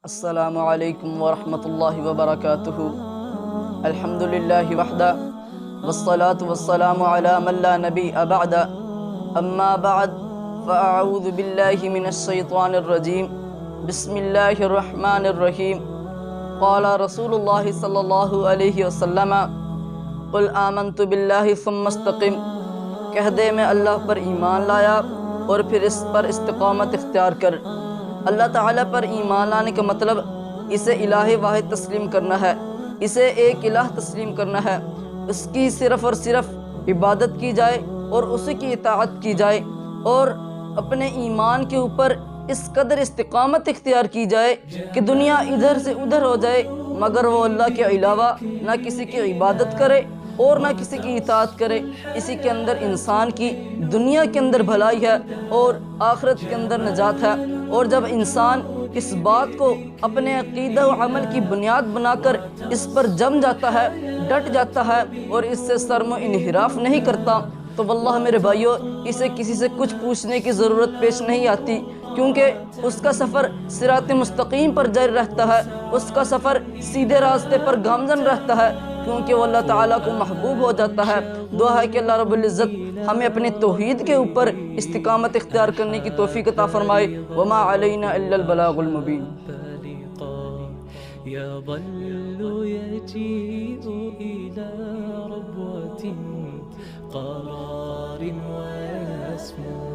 السلام علیکم ورحمۃ اللہ وبرکاتہ۔ الحمد للہ وحدہ والصلاة والسلام علی من لا نبی بعد، اما بعد فاعوذ باللہ من الشیطان الرجیم، بسم اللہ الرحمن الرحیم۔ قال رسول اللہ صلی اللہ علیہ وسلم قل آمنت باللہ ثم استقم، کہہ دے میں اللہ پر ایمان لایا اور پھر اس پر استقامت اختیار کر۔ اللہ تعالیٰ پر ایمان لانے کا مطلب اسے الہ واحد تسلیم کرنا ہے، اسے ایک الہ تسلیم کرنا ہے، اس کی صرف اور صرف عبادت کی جائے اور اسی کی اطاعت کی جائے، اور اپنے ایمان کے اوپر اس قدر استقامت اختیار کی جائے کہ دنیا ادھر سے ادھر ہو جائے مگر وہ اللہ کے علاوہ نہ کسی کی عبادت کرے اور نہ کسی کی اطاعت کرے۔ اسی کے اندر انسان کی دنیا کے اندر بھلائی ہے اور آخرت کے اندر نجات ہے۔ اور جب انسان اس بات کو اپنے عقیدہ و عمل کی بنیاد بنا کر اس پر جم جاتا ہے، ڈٹ جاتا ہے اور اس سے سرم و انحراف نہیں کرتا، تو واللہ میرے بھائیو اسے کسی سے کچھ پوچھنے کی ضرورت پیش نہیں آتی، کیونکہ اس کا سفر صراط مستقیم پر جاری رہتا ہے، اس کا سفر سیدھے راستے پر گامزن رہتا ہے، کیونکہ وہ اللہ تعالیٰ کو محبوب ہو جاتا ہے۔ دعا ہے کہ اللہ رب العزت ہمیں اپنے توحید کے اوپر استقامت اختیار کرنے کی توفیق عطا فرمائے۔ وما علینا الا البلاغ المبین۔ يظل يجيء إلى ربوة قرار ويسمو